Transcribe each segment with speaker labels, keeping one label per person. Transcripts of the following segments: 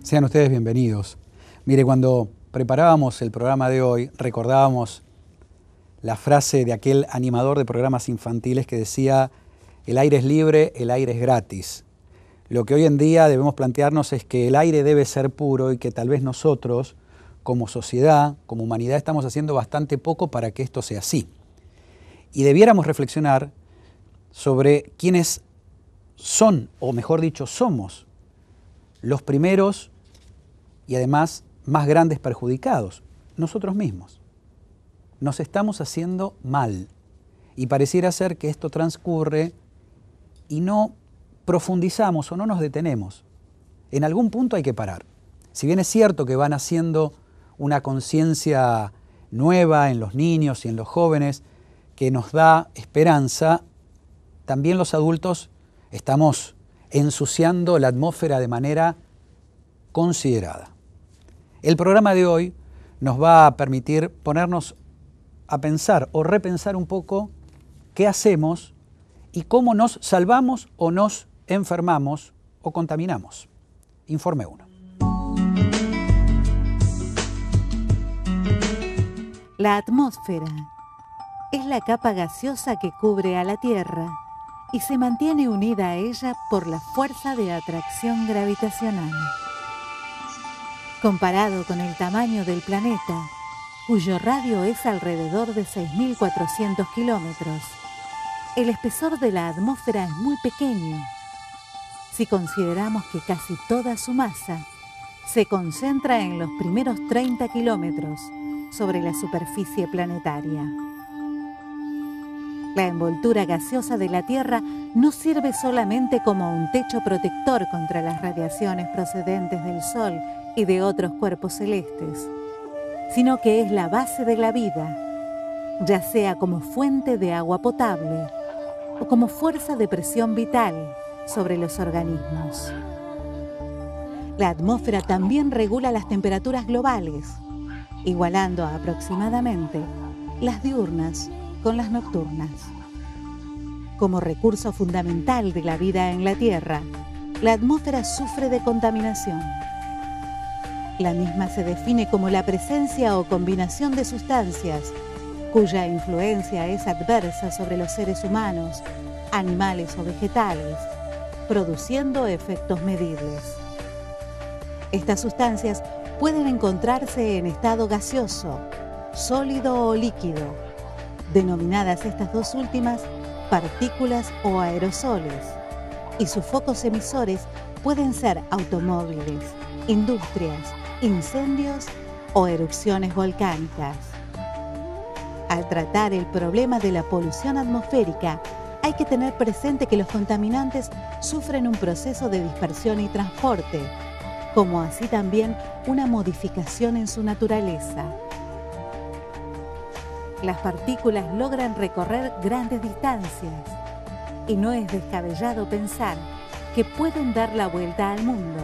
Speaker 1: Sean ustedes bienvenidos. Mire, cuando preparábamos el programa de hoy, recordábamos la frase de aquel animador de programas infantiles que decía: el aire es libre, el aire es gratis. Lo que hoy en día debemos plantearnos es que el aire debe ser puro y que tal vez nosotros, como sociedad, como humanidad, estamos haciendo bastante poco para que esto sea así. Y debiéramos reflexionar sobre quiénes son, o mejor dicho, somos los primeros y además más grandes perjudicados, nosotros mismos. Nos estamos haciendo mal y pareciera ser que esto transcurre y no profundizamos o no nos detenemos. En algún punto hay que parar. Si bien es cierto que van haciendo una conciencia nueva en los niños y en los jóvenes que nos da esperanza, también los adultos estamos ensuciando la atmósfera de manera considerada. El programa de hoy nos va a permitir ponernos a pensar o repensar un poco qué hacemos y cómo nos salvamos o nos enfermamos o contaminamos. Informe 1.
Speaker 2: La atmósfera es la capa gaseosa que cubre a la Tierra y se mantiene unida a ella por la fuerza de atracción gravitacional. Comparado con el tamaño del planeta, cuyo radio es alrededor de 6.400 kilómetros, el espesor de la atmósfera es muy pequeño. Si consideramos que casi toda su masa se concentra en los primeros 30 kilómetros sobre la superficie planetaria. La envoltura gaseosa de la Tierra no sirve solamente como un techo protector contra las radiaciones procedentes del Sol y de otros cuerpos celestes, sino que es la base de la vida, ya sea como fuente de agua potable o como fuerza de presión vital sobre los organismos. La atmósfera también regula las temperaturas globales, igualando aproximadamente las diurnas con las nocturnas. Como recurso fundamental de la vida en la Tierra, la atmósfera sufre de contaminación. La misma se define como la presencia o combinación de sustancias cuya influencia es adversa sobre los seres humanos, animales o vegetales, produciendo efectos medibles. Estas sustancias pueden encontrarse en estado gaseoso, sólido o líquido, denominadas estas dos últimas partículas o aerosoles, y sus focos emisores pueden ser automóviles, industrias, incendios o erupciones volcánicas. Al tratar el problema de la polución atmosférica, hay que tener presente que los contaminantes sufren un proceso de dispersión y transporte, como así también una modificación en su naturaleza. Las partículas logran recorrer grandes distancias y no es descabellado pensar que pueden dar la vuelta al mundo,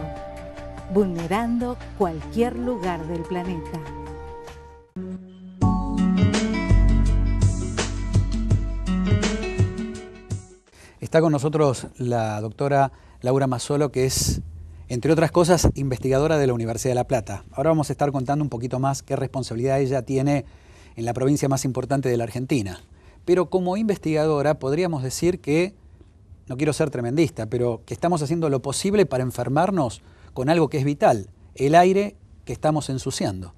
Speaker 2: vulnerando cualquier lugar del planeta.
Speaker 1: Está con nosotros la doctora Laura Mazzolo, que es, entre otras cosas, investigadora de la Universidad de La Plata. Ahora vamos a estar contando un poquito más qué responsabilidad ella tiene en la provincia más importante de la Argentina. Pero como investigadora podríamos decir que, no quiero ser tremendista, pero que estamos haciendo lo posible para enfermarnos con algo que es vital, el aire que estamos ensuciando.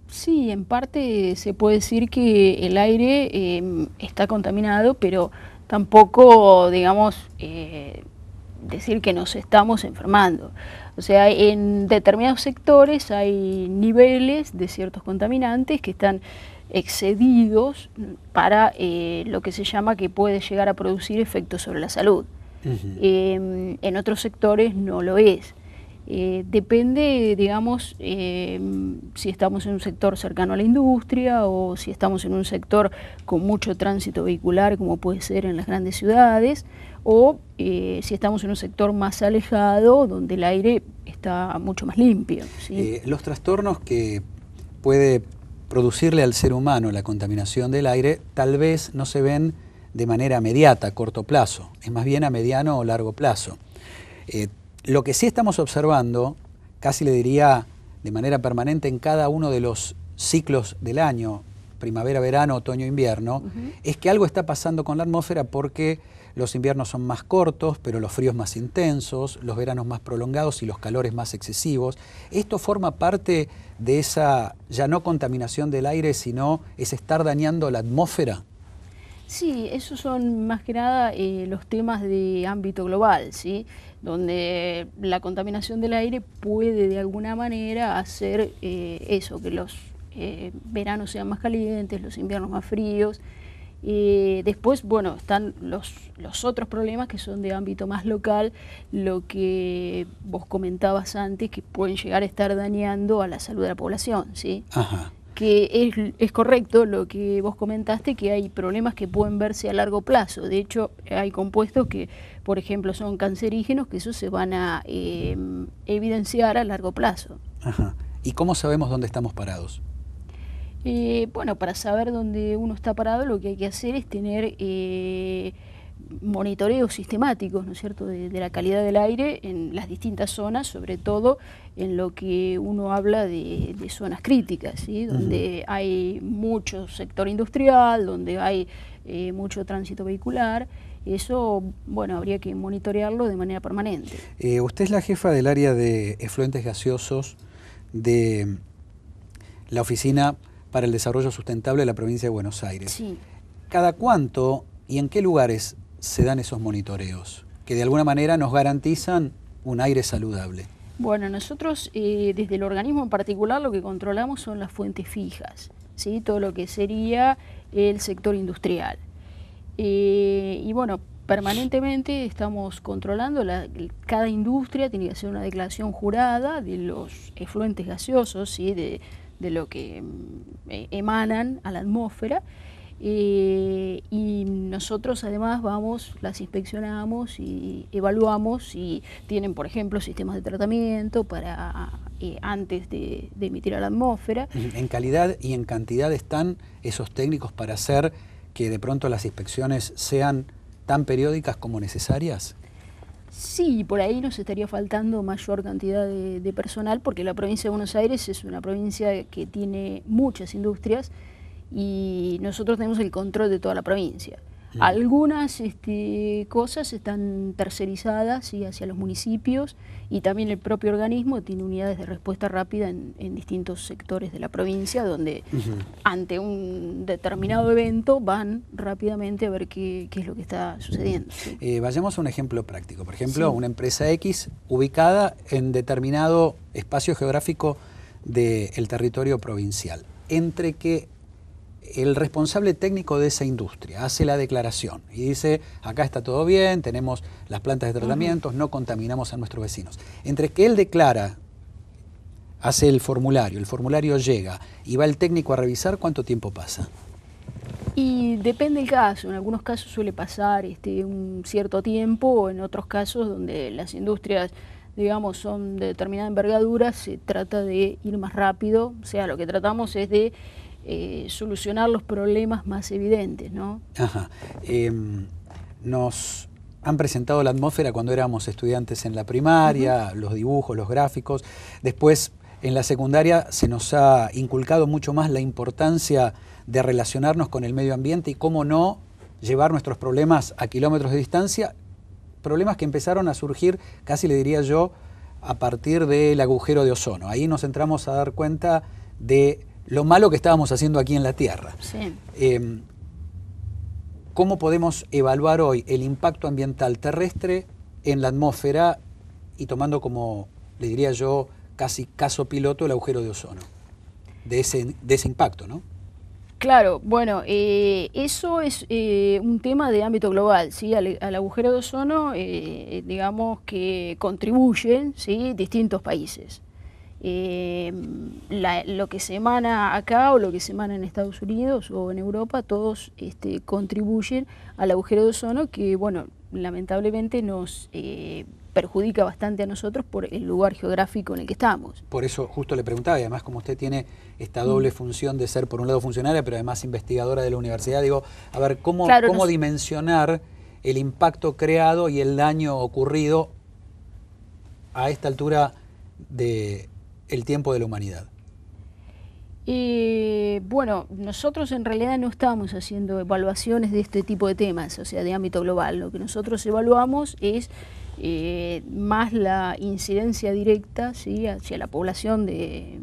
Speaker 3: Sí, en parte se puede decir que el aire está contaminado, pero tampoco, digamos, decir que nos estamos enfermando. O sea, en determinados sectores hay niveles de ciertos contaminantes que están excedidos para lo que se llama que puede llegar a producir efectos sobre la salud. En otros sectores no lo es. Depende, digamos, si estamos en un sector cercano a la industria o si estamos en un sector con mucho tránsito vehicular, como puede ser en las grandes ciudades, o si estamos en un sector más alejado, donde el aire está mucho más limpio, ¿sí?
Speaker 1: Los trastornos que puede producirle al ser humano la contaminación del aire tal vez no se ven de manera inmediata, a corto plazo, es más bien a mediano o largo plazo. Lo que sí estamos observando, casi le diría de manera permanente en cada uno de los ciclos del año, primavera, verano, otoño, invierno, es que algo está pasando con la atmósfera porque los inviernos son más cortos, pero los fríos más intensos, los veranos más prolongados y los calores más excesivos. ¿Esto forma parte de esa ya no contaminación del aire, sino es estar dañando la atmósfera?
Speaker 3: Sí, esos son más que nada los temas de ámbito global, ¿sí? Donde la contaminación del aire puede de alguna manera hacer eso, que los veranos sean más calientes, los inviernos más fríos. Después, bueno, están los otros problemas que son de ámbito más local, lo que vos comentabas antes, que pueden llegar a estar dañando a la salud de la población, ¿sí?
Speaker 1: Ajá.
Speaker 3: Que es correcto lo que vos comentaste, que hay problemas que pueden verse a largo plazo. De hecho, hay compuestos que, por ejemplo, son cancerígenos, que eso se van a evidenciar a largo plazo.
Speaker 1: Ajá. ¿Y cómo sabemos dónde estamos parados?
Speaker 3: Bueno, para saber dónde uno está parado, lo que hay que hacer es tener monitoreos sistemáticos, ¿no es cierto?, de la calidad del aire en las distintas zonas, sobre todo en lo que uno habla de zonas críticas, ¿sí?, donde hay mucho sector industrial, donde hay mucho tránsito vehicular. Eso, bueno, habría que monitorearlo de manera permanente.
Speaker 1: Usted es la jefa del área de efluentes gaseosos de la Oficina para el Desarrollo Sustentable de la Provincia de Buenos Aires.
Speaker 3: Sí.
Speaker 1: ¿Cada cuánto y en qué lugares se dan esos monitoreos que de alguna manera nos garantizan un aire saludable?
Speaker 3: Bueno, nosotros desde el organismo en particular lo que controlamos son las fuentes fijas, ¿sí?, todo lo que sería el sector industrial. Y bueno, permanentemente estamos controlando, cada industria tiene que hacer una declaración jurada de los efluentes gaseosos, ¿sí?, de lo que emanan a la atmósfera, y nosotros además las inspeccionamos y evaluamos si tienen, por ejemplo, sistemas de tratamiento para antes de emitir a la atmósfera.
Speaker 1: ¿En calidad y en cantidad están esos técnicos para hacer que de pronto las inspecciones sean tan periódicas como necesarias?
Speaker 3: Sí, por ahí nos estaría faltando mayor cantidad de personal, porque la provincia de Buenos Aires es una provincia que tiene muchas industrias y nosotros tenemos el control de toda la provincia. Algunas cosas están tercerizadas, ¿sí?, hacia los municipios, y también el propio organismo tiene unidades de respuesta rápida en distintos sectores de la provincia, donde ante un determinado evento van rápidamente a ver qué es lo que está sucediendo, ¿sí?
Speaker 1: Vayamos a un ejemplo práctico. Por ejemplo, una empresa X ubicada en determinado espacio geográfico del territorio provincial. Entre que el responsable técnico de esa industria hace la declaración y dice, acá está todo bien, tenemos las plantas de tratamientos, no contaminamos a nuestros vecinos. Entre que él declara, hace el formulario llega y va el técnico a revisar, ¿cuánto tiempo pasa?
Speaker 3: Y depende del caso. En algunos casos suele pasar un cierto tiempo, en otros casos donde las industrias, digamos, son de determinada envergadura, se trata de ir más rápido. O sea, lo que tratamos es de solucionar los problemas más evidentes, ¿no?
Speaker 1: Ajá. Nos han presentado la atmósfera cuando éramos estudiantes en la primaria, los dibujos, los gráficos. Después, en la secundaria, se nos ha inculcado mucho más la importancia de relacionarnos con el medio ambiente y cómo no llevar nuestros problemas a kilómetros de distancia, problemas que empezaron a surgir, casi le diría yo, a partir del agujero de ozono. Ahí nos entramos a dar cuenta de lo malo que estábamos haciendo aquí en la Tierra.
Speaker 3: Sí.
Speaker 1: ¿Cómo podemos evaluar hoy el impacto ambiental terrestre en la atmósfera y tomando como, le diría yo, casi caso piloto el agujero de ozono? De ese impacto, ¿no?
Speaker 3: Claro, bueno, eso es un tema de ámbito global, ¿sí? Al agujero de ozono, digamos que contribuyen, ¿sí?, distintos países. Lo que se emana acá o lo que se emana en Estados Unidos o en Europa, todos contribuyen al agujero de ozono que, bueno, lamentablemente nos perjudica bastante a nosotros por el lugar geográfico en el que estamos.
Speaker 1: Por eso justo le preguntaba, y además como usted tiene esta doble función de ser por un lado funcionaria, pero además investigadora de la universidad, digo, a ver, ¿cómo dimensionar el impacto creado y el daño ocurrido a esta altura del tiempo de la humanidad?
Speaker 3: Bueno, nosotros en realidad no estamos haciendo evaluaciones de este tipo de temas, o sea, de ámbito global. Lo que nosotros evaluamos es más la incidencia directa, ¿sí?, hacia la población de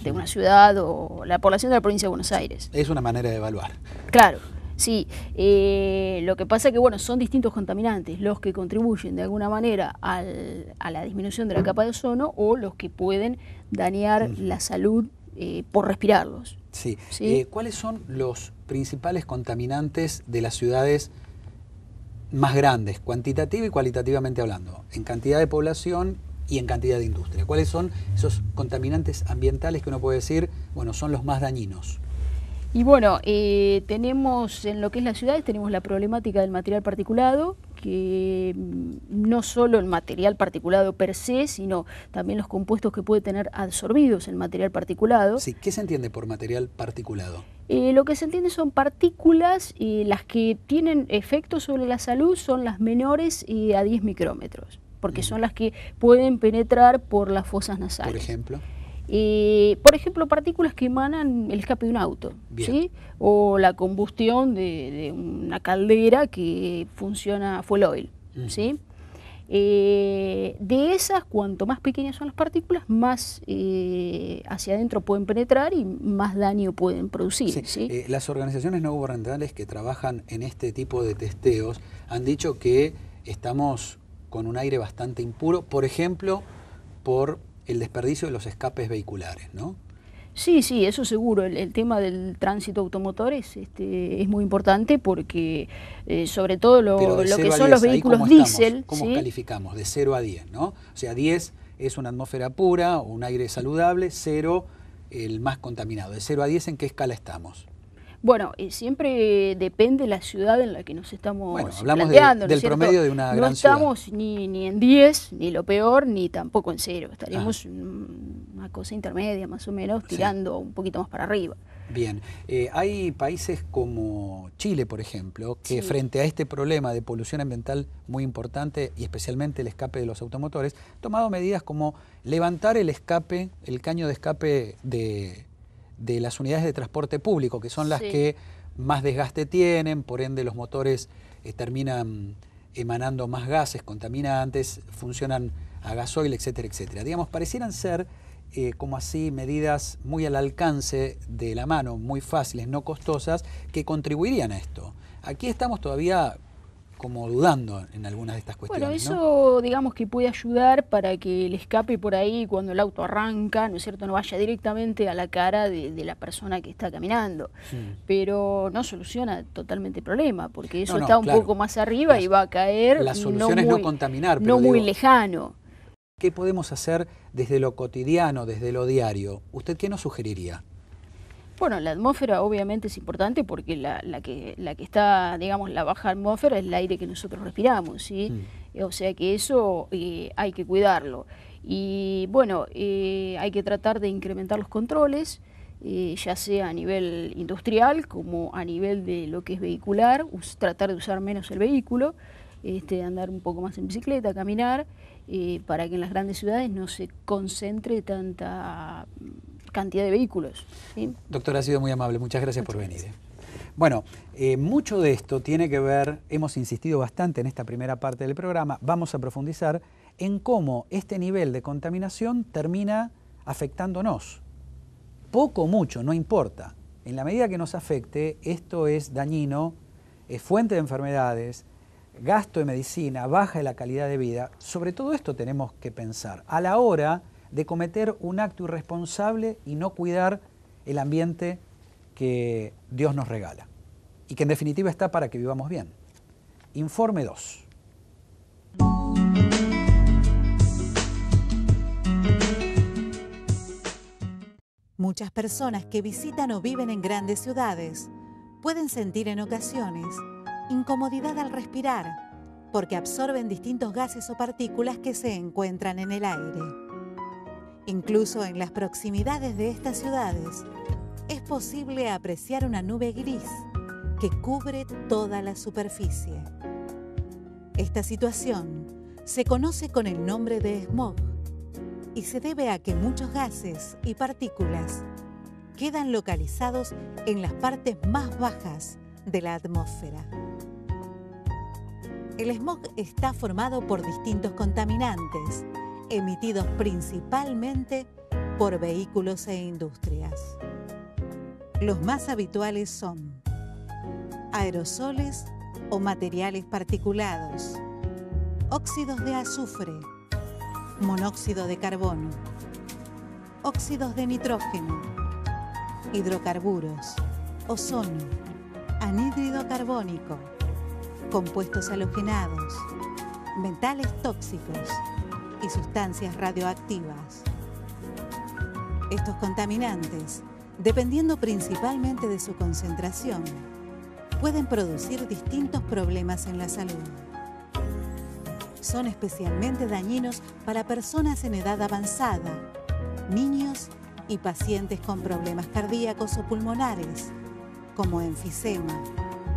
Speaker 3: una ciudad o la población de la provincia de Buenos Aires.
Speaker 1: Es una manera de evaluar.
Speaker 3: Claro, sí. Lo que pasa es que, bueno, son distintos contaminantes los que contribuyen de alguna manera a la disminución de la capa de ozono o los que pueden dañar la salud por respirarlos.
Speaker 1: Sí.
Speaker 3: ¿Sí?
Speaker 1: ¿Cuáles son los principales contaminantes de las ciudades más grandes, cuantitativa y cualitativamente hablando, en cantidad de población y en cantidad de industria? ¿Cuáles son esos contaminantes ambientales que uno puede decir, bueno, son los más dañinos?
Speaker 3: Y bueno, tenemos en lo que es las ciudades, tenemos la problemática del material particulado, que no solo el material particulado per se, sino también los compuestos que puede tener absorbidos el material particulado.
Speaker 1: Sí, ¿qué se entiende por material particulado?
Speaker 3: Lo que se entiende son partículas, las que tienen efectos sobre la salud son las menores a 10 micrómetros, porque son las que pueden penetrar por las fosas nasales.
Speaker 1: Por ejemplo.
Speaker 3: Por ejemplo, partículas que emanan el escape de un auto, ¿sí? O la combustión de una caldera que funciona fuel oil, ¿sí? De esas, cuanto más pequeñas son las partículas, más hacia adentro pueden penetrar y más daño pueden producir.
Speaker 1: Sí.
Speaker 3: ¿Sí?
Speaker 1: Las organizaciones no gubernamentales que trabajan en este tipo de testeos han dicho que estamos con un aire bastante impuro, por ejemplo, por el desperdicio de los escapes vehiculares, ¿no?
Speaker 3: Sí, sí, eso seguro. El tema del tránsito automotor es muy importante porque sobre todo lo que son los vehículos diésel.
Speaker 1: ¿Cómo
Speaker 3: ¿sí?
Speaker 1: calificamos? De 0 a 10, ¿no? O sea, 10 es una atmósfera pura, un aire saludable, 0 el más contaminado. De 0 a 10, ¿en qué escala estamos?
Speaker 3: Bueno, siempre depende de la ciudad en la que nos estamos
Speaker 1: hablamos
Speaker 3: planteando,
Speaker 1: del promedio de una gran ciudad.
Speaker 3: No estamos ni en 10, ni lo peor, ni tampoco en 0. Estaríamos una cosa intermedia, más o menos, tirando un poquito más para arriba.
Speaker 1: Bien. Hay países como Chile, por ejemplo, que frente a este problema de polución ambiental muy importante, y especialmente el escape de los automotores, han tomado medidas como levantar el escape, el caño de escape de las unidades de transporte público, que son las que más desgaste tienen, por ende los motores terminan emanando más gases contaminantes, funcionan a gasoil, etcétera, etcétera. Digamos, parecieran ser como así medidas muy al alcance de la mano, muy fáciles, no costosas, que contribuirían a esto. Aquí estamos todavía como dudando en algunas de estas cuestiones.
Speaker 3: Bueno, eso
Speaker 1: ¿no?
Speaker 3: digamos que puede ayudar para que el escape por ahí cuando el auto arranca, ¿no es cierto?, no vaya directamente a la cara de la persona que está caminando. Pero no soluciona totalmente el problema, porque eso está un poco más arriba y va a caer.
Speaker 1: La solución es no contaminar, pero
Speaker 3: no muy lejano.
Speaker 1: ¿Qué podemos hacer desde lo cotidiano, desde lo diario? ¿Usted qué nos sugeriría?
Speaker 3: Bueno, la atmósfera obviamente es importante porque la que está, digamos, la baja atmósfera es el aire que nosotros respiramos, ¿sí? O sea que eso hay que cuidarlo. Y bueno, hay que tratar de incrementar los controles, ya sea a nivel industrial como a nivel de lo que es vehicular, tratar de usar menos el vehículo, andar un poco más en bicicleta, caminar, para que en las grandes ciudades no se concentre tanta cantidad de vehículos. ¿Sí?
Speaker 1: Doctora, ha sido muy amable, muchas gracias por venir. Bueno, mucho de esto tiene que ver, hemos insistido bastante en esta primera parte del programa, vamos a profundizar en cómo este nivel de contaminación termina afectándonos. Poco o mucho, no importa. En la medida que nos afecte, esto es dañino, es fuente de enfermedades, gasto de medicina, baja de la calidad de vida. Sobre todo esto tenemos que pensar a la hora de cometer un acto irresponsable y no cuidar el ambiente que Dios nos regala y que en definitiva está para que vivamos bien. Informe 2.
Speaker 2: Muchas personas que visitan o viven en grandes ciudades pueden sentir en ocasiones incomodidad al respirar porque absorben distintos gases o partículas que se encuentran en el aire. Incluso en las proximidades de estas ciudades, es posible apreciar una nube gris que cubre toda la superficie. Esta situación se conoce con el nombre de smog y se debe a que muchos gases y partículas quedan localizados en las partes más bajas de la atmósfera. El smog está formado por distintos contaminantes, emitidos principalmente por vehículos e industrias. Los más habituales son aerosoles o materiales particulados, óxidos de azufre, monóxido de carbono, óxidos de nitrógeno, hidrocarburos, ozono, anhídrido carbónico, compuestos halogenados, metales tóxicos y sustancias radioactivas. Estos contaminantes, dependiendo principalmente de su concentración, pueden producir distintos problemas en la salud. Son especialmente dañinos para personas en edad avanzada, niños y pacientes con problemas cardíacos o pulmonares, como enfisema,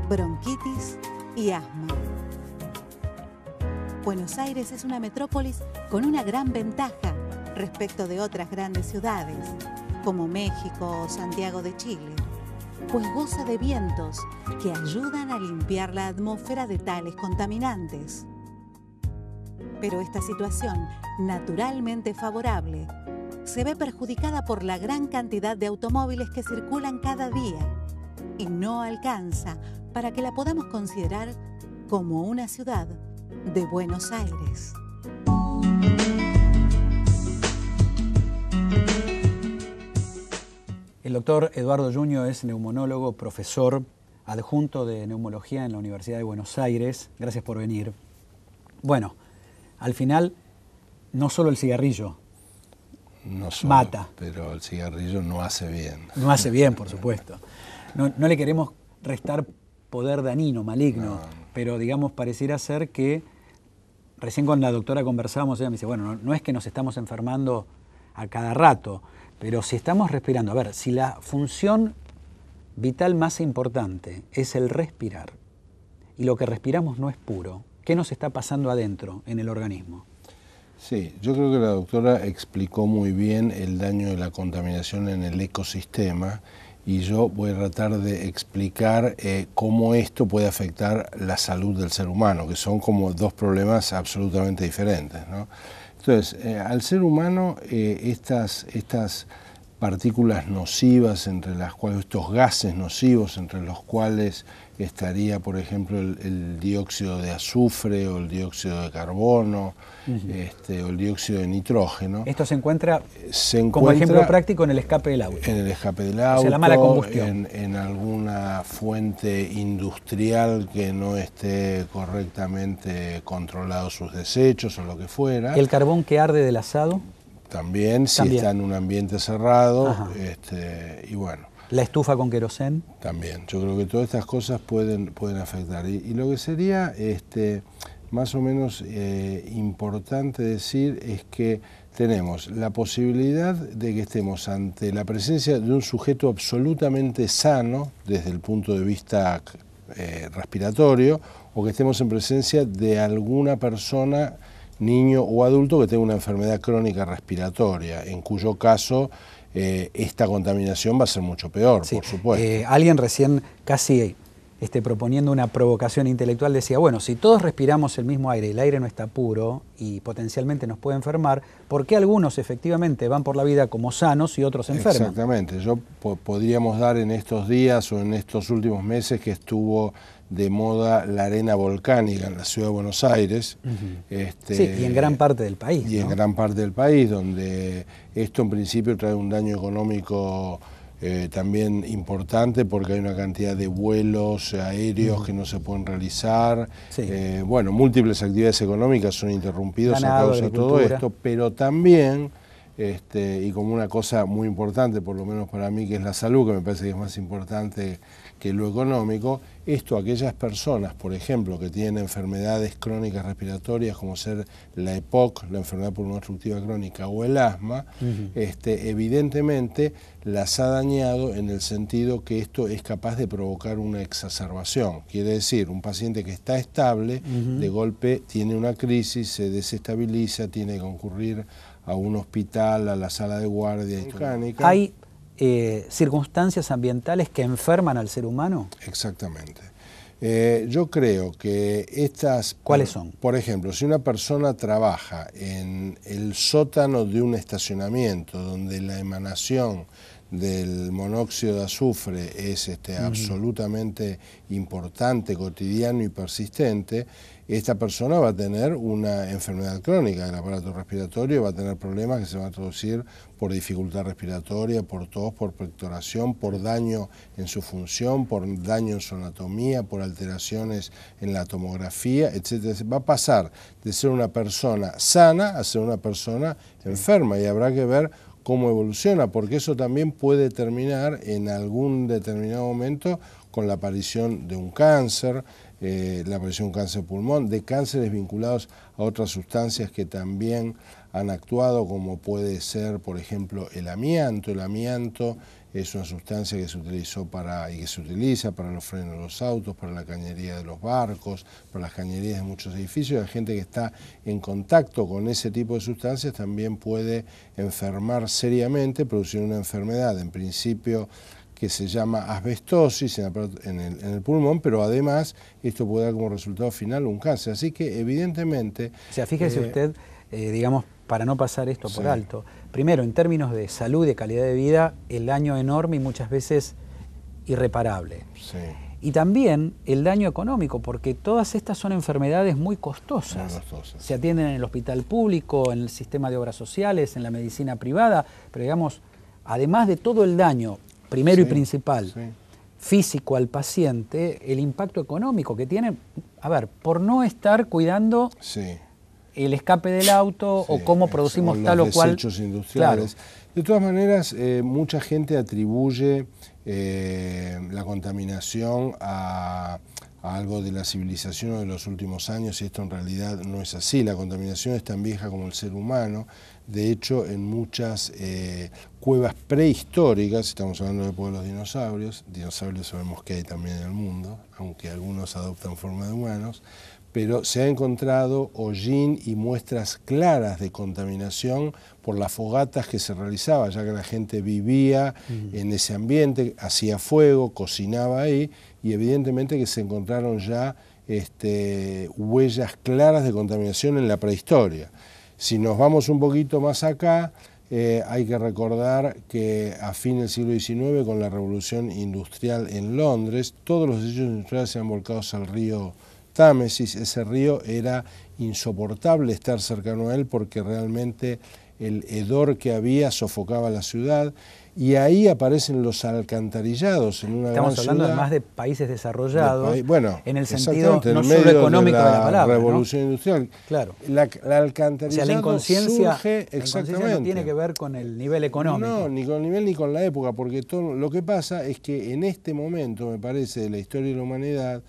Speaker 2: bronquitis y asma. Buenos Aires es una metrópolis con una gran ventaja respecto de otras grandes ciudades, como México o Santiago de Chile, pues goza de vientos que ayudan a limpiar la atmósfera de tales contaminantes. Pero esta situación, naturalmente favorable, se ve perjudicada por la gran cantidad de automóviles que circulan cada día y no alcanza para que la podamos considerar como una ciudad de Buenos Aires.
Speaker 1: El doctor Eduardo Yuño es neumonólogo, profesor adjunto de neumología en la Universidad de Buenos Aires. Gracias por venir. Bueno, al final, no solo el cigarrillo
Speaker 4: no solo,
Speaker 1: mata.
Speaker 4: Pero el cigarrillo no hace bien.
Speaker 1: No hace bien, por supuesto. No le queremos restar poder dañino, maligno, no. Pero digamos, pareciera ser que, recién con la doctora conversábamos, ella me dice, bueno, no es que nos estamos enfermando a cada rato, pero si estamos respirando, a ver, si la función vital más importante es el respirar, y lo que respiramos no es puro, ¿qué nos está pasando adentro en el organismo?
Speaker 4: Sí, yo creo que la doctora explicó muy bien el daño de la contaminación en el ecosistema y yo voy a tratar de explicar cómo esto puede afectar la salud del ser humano, que son como dos problemas absolutamente diferentes, ¿no? Entonces, al ser humano, estas partículas nocivas, entre las cuales estos gases nocivos, entre los cuales estaría, por ejemplo, el dióxido de azufre o el dióxido de carbono, o el dióxido de nitrógeno.
Speaker 1: Esto se encuentra como ejemplo práctico en el escape del auto.
Speaker 4: En el escape del auto,
Speaker 1: o sea, la mala combustión.
Speaker 4: En alguna fuente industrial que no esté correctamente controlado sus desechos o lo que fuera.
Speaker 1: ¿El carbón que arde del asado?
Speaker 4: También, si está en un ambiente cerrado, y bueno.
Speaker 1: ¿La estufa con querosén?
Speaker 4: También, yo creo que todas estas cosas pueden afectar. Y lo que sería más o menos importante decir es que tenemos la posibilidad de que estemos ante la presencia de un sujeto absolutamente sano desde el punto de vista respiratorio, o que estemos en presencia de alguna persona, niño o adulto, que tenga una enfermedad crónica respiratoria, en cuyo caso esta contaminación va a ser mucho peor, sí, por supuesto.
Speaker 1: Alguien recién casi proponiendo una provocación intelectual decía, bueno, si todos respiramos el mismo aire y el aire no está puro y potencialmente nos puede enfermar, ¿por qué algunos efectivamente van por la vida como sanos y otros enferman?
Speaker 4: Exactamente. Podríamos dar en estos días o en estos últimos meses que estuvo de moda la arena volcánica en la ciudad de Buenos Aires.
Speaker 1: Sí, y en gran parte del país.
Speaker 4: Y en gran parte del país, donde esto en principio trae un daño económico también importante, porque hay una cantidad de vuelos aéreos que no se pueden realizar. Sí. Bueno, múltiples actividades económicas son interrumpidas a causa de todo esto, pero también, y como una cosa muy importante, por lo menos para mí, que es la salud, que me parece que es más importante que lo económico, esto aquellas personas, por ejemplo, que tienen enfermedades crónicas respiratorias como ser la EPOC, la enfermedad pulmonar obstructiva crónica, o el asma, evidentemente las ha dañado en el sentido que esto es capaz de provocar una exacerbación. Quiere decir, un paciente que está estable, de golpe tiene una crisis, se desestabiliza, tiene que concurrir a un hospital, a la sala de guardia mecánica.
Speaker 1: ¿Hay circunstancias ambientales que enferman al ser humano?
Speaker 4: Exactamente. Yo creo que estas...
Speaker 1: ¿Cuáles son?
Speaker 4: Por ejemplo, si una persona trabaja en el sótano de un estacionamiento donde la emanación del monóxido de azufre es absolutamente importante, cotidiano y persistente, esta persona va a tener una enfermedad crónica del aparato respiratorio, va a tener problemas que se van a traducir por dificultad respiratoria, por tos, por pectoración, por daño en su función, por daño en su anatomía, por alteraciones en la tomografía, etc. Va a pasar de ser una persona sana a ser una persona enferma, y habrá que ver cómo evoluciona, porque eso también puede terminar en algún determinado momento con la aparición de un cáncer, la aparición de un cáncer de pulmón, de cánceres vinculados a otras sustancias que también han actuado, como puede ser, por ejemplo, el amianto. El amianto es una sustancia que se utilizó y que se utiliza para los frenos de los autos, para la cañería de los barcos, para las cañerías de muchos edificios. La gente que está en contacto con ese tipo de sustancias también puede enfermar seriamente, producir una enfermedad, en principio, que se llama asbestosis en el pulmón, pero además esto puede dar como resultado final un cáncer. Así que evidentemente...
Speaker 1: O sea, fíjese usted, digamos, para no pasar esto por alto, primero, en términos de salud y de calidad de vida, el daño enorme y muchas veces irreparable.
Speaker 4: Sí.
Speaker 1: Y también el daño económico, porque todas estas son enfermedades muy costosas.
Speaker 4: Muy costosas.
Speaker 1: Se atienden en el hospital público, en el sistema de obras sociales, en la medicina privada, pero digamos, además de todo el daño primero y principal, físico al paciente, el impacto económico que tiene, a ver, por no estar cuidando el escape del auto o cómo producimos tal o cual...
Speaker 4: Los desechos industriales. Claro. De todas maneras, mucha gente atribuye la contaminación a algo de la civilización de los últimos años, y esto en realidad no es así. La contaminación es tan vieja como el ser humano. De hecho, en muchas cuevas prehistóricas, estamos hablando de pueblos dinosaurios sabemos que hay también en el mundo, aunque algunos adoptan forma de humanos, pero se ha encontrado hollín y muestras claras de contaminación por las fogatas que se realizaban, ya que la gente vivía en ese ambiente, hacía fuego, cocinaba ahí, y evidentemente que se encontraron ya huellas claras de contaminación en la prehistoria. Si nos vamos un poquito más acá, hay que recordar que a fin del siglo XIX, con la revolución industrial en Londres, todos los desechos industriales se han volcado al río Támesis. Ese río era insoportable estar cercano a él porque realmente el hedor que había sofocaba la ciudad, y ahí aparecen los alcantarillados en una gran ciudad.
Speaker 1: Estamos hablando además de países desarrollados,
Speaker 4: bueno,
Speaker 1: en el sentido no
Speaker 4: en medio
Speaker 1: solo económico de la palabra,
Speaker 4: revolución industrial.
Speaker 1: Claro.
Speaker 4: La alcantarillado,
Speaker 1: o sea, la inconsciencia
Speaker 4: exactamente.
Speaker 1: No tiene que ver con el nivel económico.
Speaker 4: No, ni con el nivel ni con la época, porque todo lo que pasa es que en este momento, me parece, de la historia de la humanidad,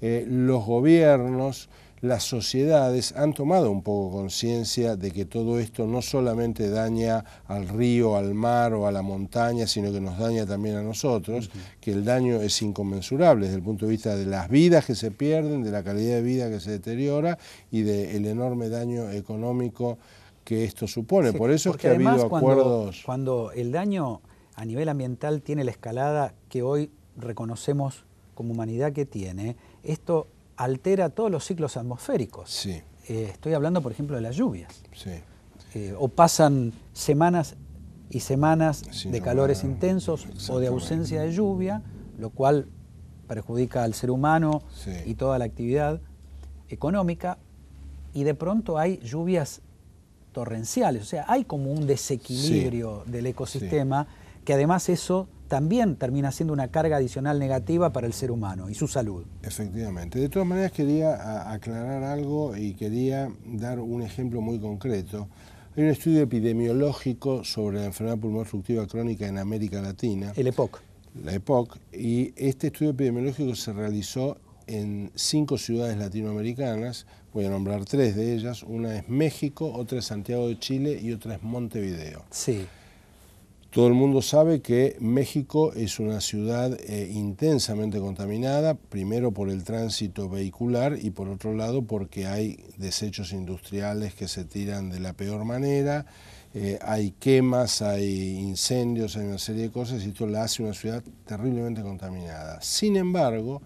Speaker 4: los gobiernos, las sociedades han tomado un poco conciencia de que todo esto no solamente daña al río, al mar o a la montaña, sino que nos daña también a nosotros, que el daño es inconmensurable desde el punto de vista de las vidas que se pierden, de la calidad de vida que se deteriora y del enorme daño económico que esto supone. Por eso es que ha habido acuerdos...
Speaker 1: Cuando el daño a nivel ambiental tiene la escalada que hoy reconocemos como humanidad que tiene, esto altera todos los ciclos atmosféricos.
Speaker 4: Sí.
Speaker 1: Estoy hablando, por ejemplo, de las lluvias.
Speaker 4: Sí.
Speaker 1: O pasan semanas y semanas de calores intensos o de ausencia de lluvia, lo cual perjudica al ser humano y toda la actividad económica, y de pronto hay lluvias torrenciales, o sea, hay como un desequilibrio del ecosistema, que además eso también termina siendo una carga adicional negativa para el ser humano y su salud.
Speaker 4: Efectivamente. De todas maneras, quería aclarar algo y quería dar un ejemplo muy concreto. Hay un estudio epidemiológico sobre la enfermedad pulmonar obstructiva crónica en América Latina.
Speaker 1: El EPOC.
Speaker 4: la EPOC, y este estudio epidemiológico se realizó en 5 ciudades latinoamericanas. Voy a nombrar 3 de ellas. Una es México, otra es Santiago de Chile y otra es Montevideo.
Speaker 1: Sí.
Speaker 4: Todo el mundo sabe que México es una ciudad intensamente contaminada, primero por el tránsito vehicular y por otro lado porque hay desechos industriales que se tiran de la peor manera, hay quemas, hay incendios, hay una serie de cosas y esto la hace una ciudad terriblemente contaminada. Sin embargo,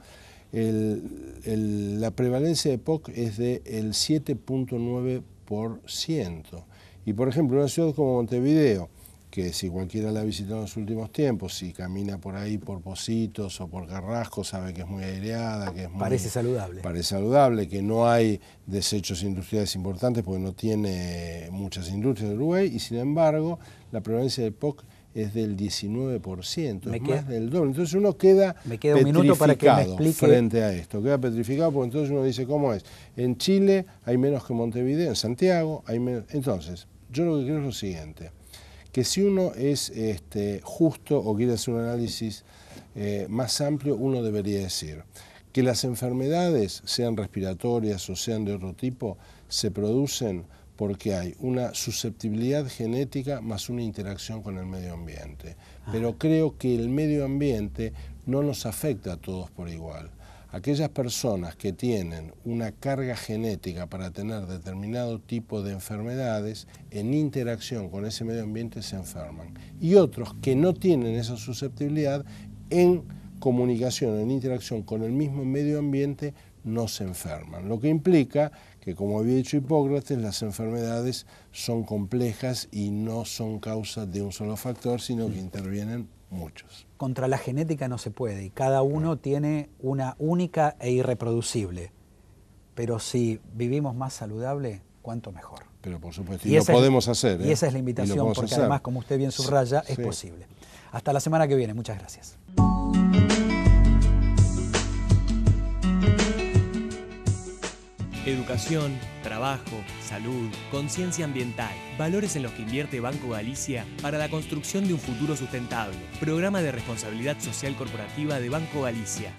Speaker 4: la prevalencia de EPOC es del 7.9%. Y por ejemplo, una ciudad como Montevideo, que si cualquiera la ha visitado en los últimos tiempos, si camina por ahí por Pocitos o por Carrasco, sabe que es muy aireada, que es
Speaker 1: parece saludable.
Speaker 4: Parece saludable, que no hay desechos industriales importantes porque no tiene muchas industrias de Uruguay, y sin embargo la prevalencia de EPOC es del 19%, es más del doble. Entonces uno queda
Speaker 1: un minuto para que me explique
Speaker 4: frente a esto, queda petrificado porque entonces uno dice, ¿cómo es? En Chile hay menos que en Montevideo, en Santiago hay menos. Entonces, yo lo que creo es lo siguiente, que si uno es justo o quiere hacer un análisis más amplio, uno debería decir que las enfermedades, sean respiratorias o sean de otro tipo, se producen porque hay una susceptibilidad genética más una interacción con el medio ambiente. Pero creo que el medio ambiente no nos afecta a todos por igual. Aquellas personas que tienen una carga genética para tener determinado tipo de enfermedades, en interacción con ese medio ambiente se enferman. Y otros que no tienen esa susceptibilidad, en comunicación, en interacción con el mismo medio ambiente, no se enferman. Lo que implica que, como había dicho Hipócrates, las enfermedades son complejas y no son causa de un solo factor, sino que intervienen muchos.
Speaker 1: Contra la genética no se puede, y cada uno tiene una única e irreproducible. Pero si vivimos más saludable, cuánto mejor.
Speaker 4: Pero por supuesto, y lo podemos hacer.
Speaker 1: Y esa es la invitación, porque además, como usted bien subraya, es posible. Hasta la semana que viene, muchas gracias.
Speaker 5: Educación, trabajo, salud, conciencia ambiental, valores en los que invierte Banco Galicia para la construcción de un futuro sustentable. Programa de responsabilidad social corporativa de Banco Galicia.